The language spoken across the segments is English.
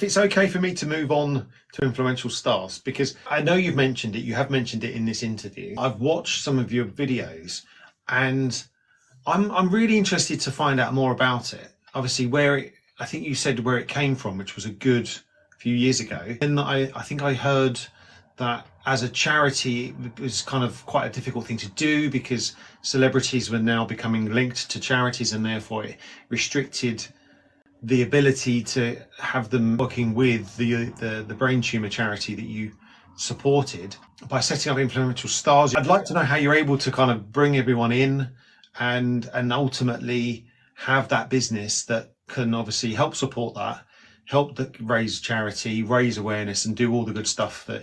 if it's okay for me to move on to influential stars, because I know you've mentioned it, you have mentioned it in this interview. I've watched some of your videos and I'm really interested to find out more about it. Obviously, I think you said where it came from, which was a good few years ago. And I think I heard that as a charity, it was kind of quite a difficult thing to do because celebrities were now becoming linked to charities, and therefore it restricted the ability to have them working with the brain tumor charity that you supported by setting up influential stars. I'd like to know how you're able to kind of bring everyone in and ultimately have that business that can obviously help support that, help raise charity, raise awareness, and do all the good stuff that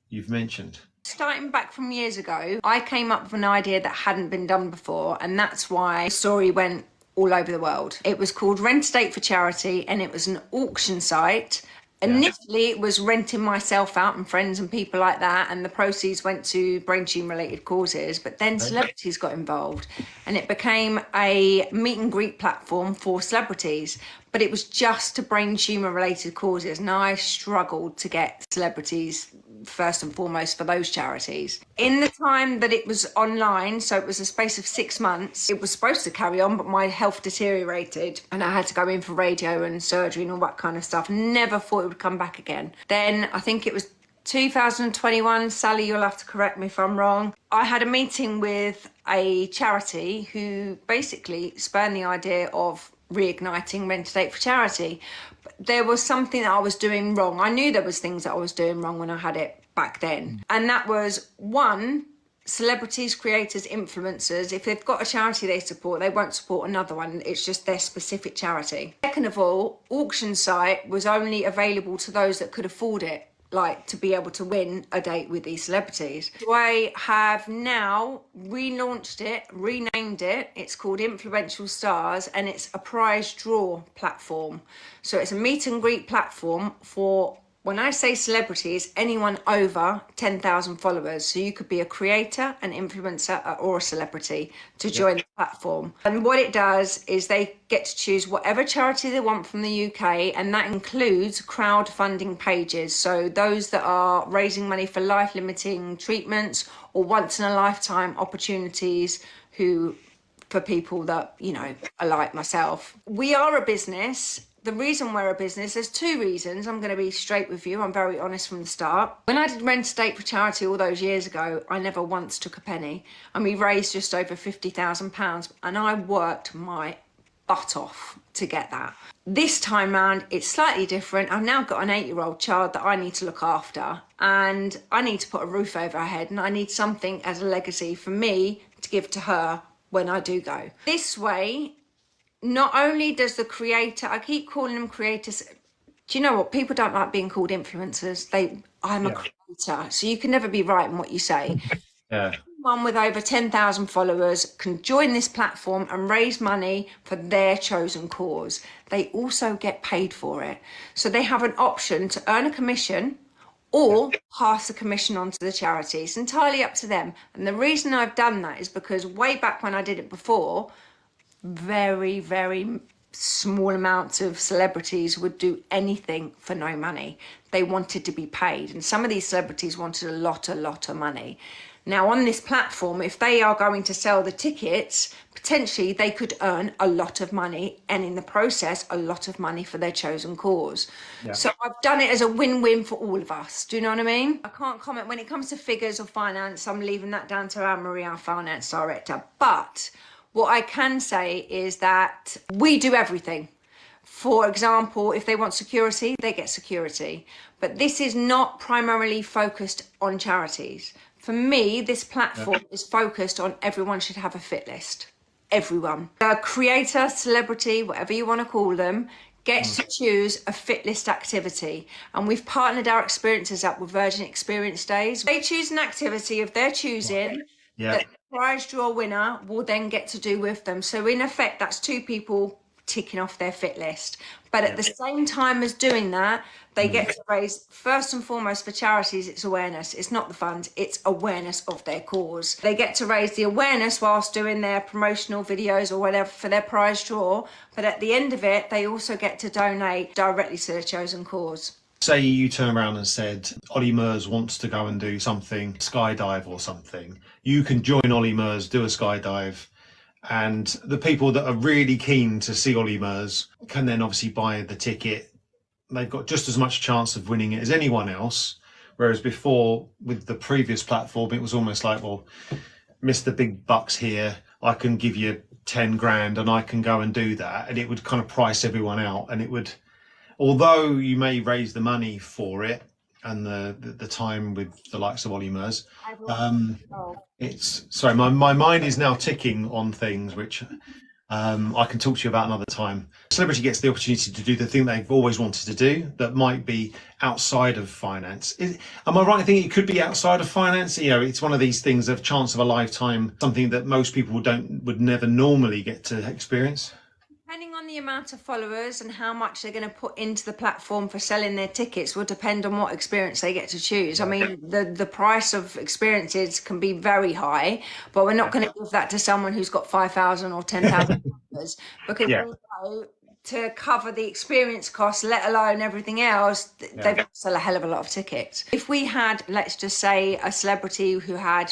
you've mentioned. Starting back from years ago, I came up with an idea that hadn't been done before, and that's why the story went all over the world. It was called Rent a Date for Charity, and it was an auction site. Initially, it was renting myself out and friends and people like that, and the proceeds went to brain tumour related causes. But then celebrities got involved, and it became a meet and greet platform for celebrities. But it was just to brain tumour related causes, and I struggled to get celebrities first and foremost for those charities. In the time that it was online, so it was a space of 6 months, it was supposed to carry on, but my health deteriorated and I had to go in for radio and surgery and all that kind of stuff. Never thought it would come back again. Then I think it was 2021, Sally, you'll have to correct me if I'm wrong. I had a meeting with a charity who basically spurned the idea of reigniting Rent a Date for Charity. There was something that I was doing wrong. I knew there was things that I was doing wrong when I had it back then. And that was, one, celebrities, creators, influencers, if they've got a charity they support, they won't support another one. It's just their specific charity. Second of all, auction site was only available to those that could afford it, like to be able to win a date with these celebrities. So I have now relaunched it, renamed it. It's called Influential Stars, and it's a prize draw platform. So it's a meet and greet platform for, when I say celebrities, anyone over 10,000 followers. So you could be a creator, an influencer, or a celebrity to join the platform. And what it does is they get to choose whatever charity they want from the UK, and that includes crowdfunding pages. So those that are raising money for life-limiting treatments or once-in-a-lifetime opportunities for people that, you know, are like myself. We are a business. The reason we're a business, there's two reasons. I'm going to be straight with you. I'm very honest from the start. When I did Rent a Date for Charity all those years ago, I never once took a penny. And we raised just over £50,000. And I worked my butt off to get that. This time round, it's slightly different. I've now got an 8-year-old child that I need to look after. And I need to put a roof over her head. And I need something as a legacy for me to give to her when I do go. This way, not only does the creator, I keep calling them creators. Do you know what? People don't like being called influencers. I'm a creator, so you can never be right in what you say. Anyone with over 10,000 followers can join this platform and raise money for their chosen cause. They also get paid for it. So they have an option to earn a commission or pass the commission on to the charity. It's entirely up to them. And the reason I've done that is because way back when I did it before, very, very small amounts of celebrities would do anything for no money. They wanted to be paid. And some of these celebrities wanted a lot of money. Now on this platform, if they are going to sell the tickets, potentially they could earn a lot of money, and in the process, a lot of money for their chosen cause. So I've done it as a win-win for all of us. Do you know what I mean? I can't comment when it comes to figures or finance. I'm leaving that down to Anne-Marie, our finance director. But what I can say is that we do everything. For example, if they want security, they get security. But this is not primarily focused on charities. For me, this platform is focused on everyone should have a fit list. Everyone. A creator, celebrity, whatever you want to call them, gets to choose a fit list activity. And we've partnered our experiences up with Virgin Experience Days. They choose an activity of their choosing that the prize draw winner will then get to do with them. So in effect, that's two people ticking off their fit list. But at the same time as doing that, they get to raise, first and foremost for charities, it's awareness. It's not the funds, it's awareness of their cause. They get to raise the awareness whilst doing their promotional videos or whatever for their prize draw. But at the end of it, they also get to donate directly to their chosen cause. Say you turn around and said, Ollie Murs wants to go and do something, skydive or something. You can join Ollie Murs, do a skydive. And the people that are really keen to see Ollie Murs can then obviously buy the ticket. They've got just as much chance of winning it as anyone else. Whereas before, with the previous platform, it was almost like, well, Mr. Big Bucks here, I can give you 10 grand and I can go and do that. And it would kind of price everyone out. And it would, although you may raise the money for it and the time with the likes of Ollie Murs, it's, sorry, my mind is now ticking on things which I can talk to you about another time. Celebrity gets the opportunity to do the thing they've always wanted to do that might be outside of finance. Am I right in thinking it could be outside of finance? You know, it's one of these things of chance of a lifetime, something that most people would never normally get to experience. Depending on the amount of followers and how much they're going to put into the platform for selling their tickets will depend on what experience they get to choose. I mean, the price of experiences can be very high, but we're not going to give that to someone who's got 5,000 or 10,000 followers, because we know to cover the experience costs, let alone everything else, they've got to sell a hell of a lot of tickets. If we had, let's just say, a celebrity who had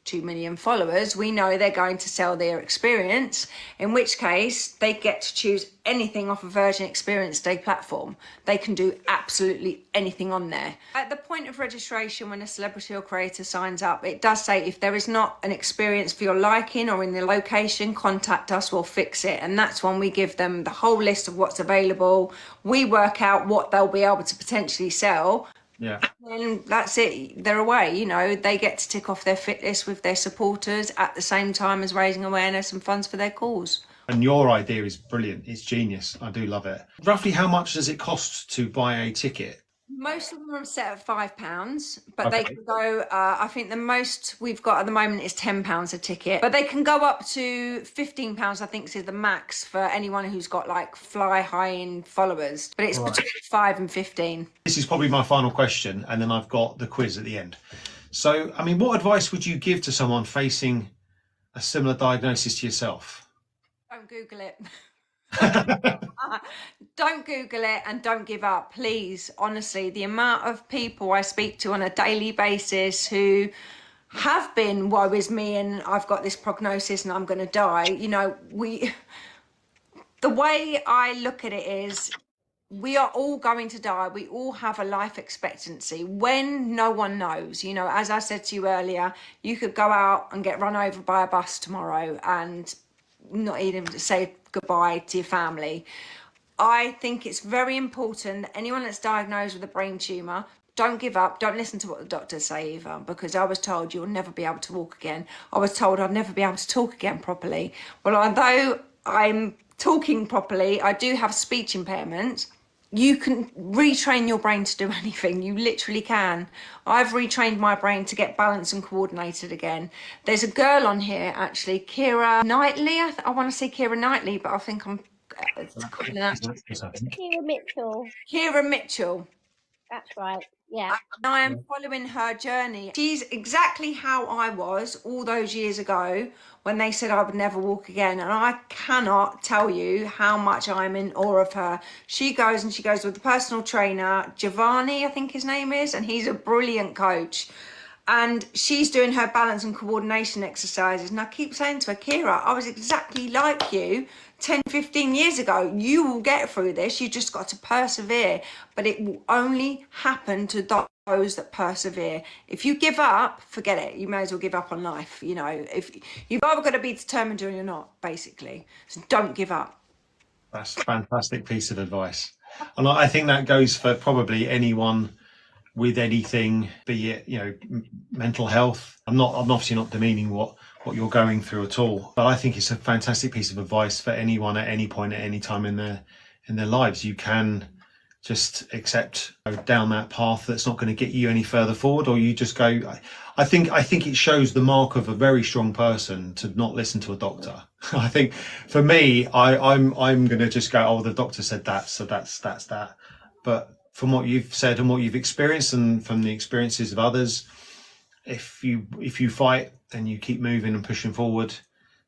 2 million followers, we know they're going to sell their experience, in which case they get to choose anything off a Virgin Experience Day platform. They can do absolutely anything on there. At the point of registration, when a celebrity or creator signs up, it does say if there is not an experience for your liking or in the location, contact us, we'll fix it. And that's when we give them the whole list of what's available. We work out what they'll be able to potentially sell. Yeah. And that's it, they're away. You know, they get to tick off their fit list with their supporters at the same time as raising awareness and funds for their cause. And your idea is brilliant. It's genius. I do love it. Roughly how much does it cost to buy a ticket? Most of them are set at £5, but they can go, I think the most we've got at the moment is £10 a ticket, but they can go up to £15, I think is the max for anyone who's got like fly high in followers, but it's between 5 and 15. This is probably my final question, and then I've got the quiz at the end. So, I mean, what advice would you give to someone facing a similar diagnosis to yourself? Don't Google it. Don't Google it and don't give up, please. Honestly, the amount of people I speak to on a daily basis who have been, woe is me, and I've got this prognosis and I'm going to die. You know, the way I look at it is, we are all going to die. We all have a life expectancy. When? No one knows. You know, as I said to you earlier, you could go out and get run over by a bus tomorrow and not even say goodbye to your family. I think it's very important that anyone that's diagnosed with a brain tumour, don't give up. Don't listen to what the doctors say either, because I was told you'll never be able to walk again. I was told I'd never be able to talk again properly. Well, although I'm talking properly, I do have speech impairment. You can retrain your brain to do anything. You literally can. I've retrained my brain to get balanced and coordinated again. There's a girl on here, actually, Keira Knightley. I want to say Keira Knightley, but I think I'm calling that. Keira Mitchell. Keira Mitchell. That's right. Yeah. And I am following her journey. She's exactly how I was all those years ago when they said I would never walk again. And I cannot tell you how much I'm in awe of her. She goes with a personal trainer, Giovanni, I think his name is, and he's a brilliant coach. And she's doing her balance and coordination exercises. And I keep saying to her, Keira, I was exactly like you 10, 15 years ago. You will get through this. You just got to persevere. But it will only happen to those that persevere. If you give up, forget it. You may as well give up on life. You know, if you've either got to be determined or you're not, basically. So don't give up. That's a fantastic piece of advice. And I think that goes for probably anyone with anything, be it, you know, mental health. I'm obviously not demeaning what you're going through at all, but I think it's a fantastic piece of advice for anyone at any point, at any time in their lives. You can just accept down that path that's not going to get you any further forward, or you just go, I think it shows the mark of a very strong person to not listen to a doctor. I think for me, I'm going to just go, oh, the doctor said that, so that's that. But from what you've said and what you've experienced, and from the experiences of others, if you fight and you keep moving and pushing forward,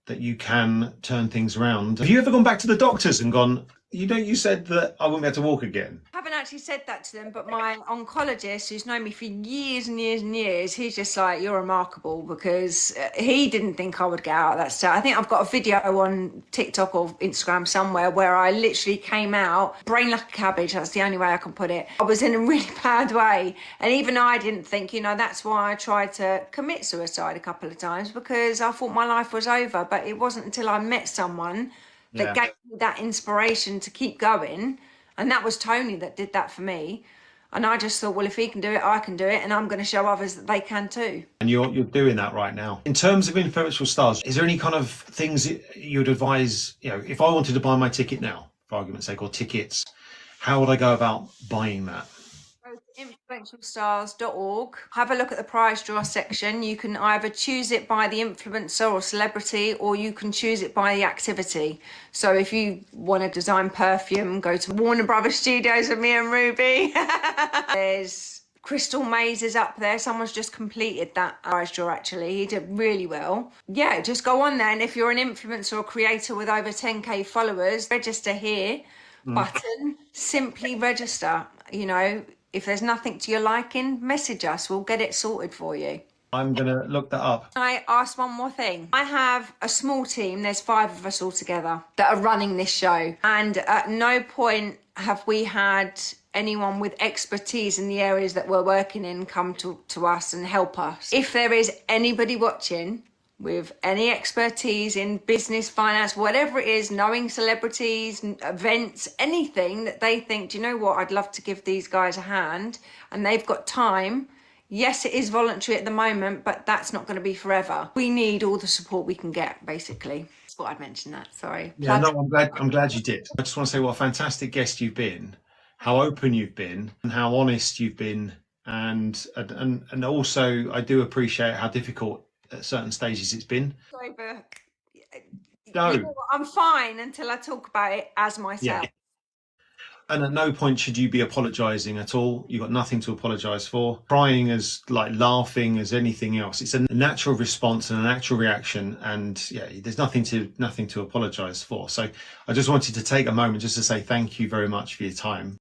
that you can turn things around. Have you ever gone back to the doctors and gone, you said that I wouldn't be able to walk again? I haven't actually said that to them, but my oncologist, who's known me for years and years and years, he's just like, you're remarkable, because he didn't think I would get out of that state. I think I've got a video on TikTok or Instagram somewhere where I literally came out brain like a cabbage. That's the only way I can put it. I was in a really bad way, and even I didn't think, that's why I tried to commit suicide a couple of times, because I thought my life was over. But it wasn't until I met someone that gave me that inspiration to keep going. And that was Tony that did that for me. And I just thought, well, if he can do it, I can do it. And I'm going to show others that they can too. And you're doing that right now. In terms of influential stars, is there any kind of things you would advise, if I wanted to buy my ticket now, for argument's sake, or tickets, how would I go about buying that? Influentialstars.org. Have a look at the prize draw section. You can either choose it by the influencer or celebrity, or you can choose it by the activity. So if you want to design perfume, go to Warner Brothers Studios with me and Ruby. There's Crystal Maze is up there. Someone's just completed that prize draw, actually. He did really well. Yeah, just go on there. And if you're an influencer or creator with over 10k followers, register here button. Simply register. If there's nothing to your liking, message us. We'll get it sorted for you. I'm going to look that up. I asked one more thing. I have a small team. There's 5 of us all together that are running this show. And at no point have we had anyone with expertise in the areas that we're working in come to us and help us. If there is anybody watching with any expertise in business, finance, whatever it is, knowing celebrities, events, anything that they think, do you know what, I'd love to give these guys a hand, and they've got time. Yes, it is voluntary at the moment, but that's not going to be forever. We need all the support we can get, basically. That's what I'd mention that, sorry. Yeah, no, I'm glad you did. I just want to say what a fantastic guest you've been, how open you've been, and how honest you've been. And also, I do appreciate how difficult at certain stages it's been. Sorry, but No. I'm fine until I talk about it as myself. Yeah. And at no point should you be apologising at all. You've got nothing to apologise for. Crying as laughing as anything else. It's a natural response and a natural reaction, and there's nothing to apologise for. So I just wanted to take a moment just to say thank you very much for your time.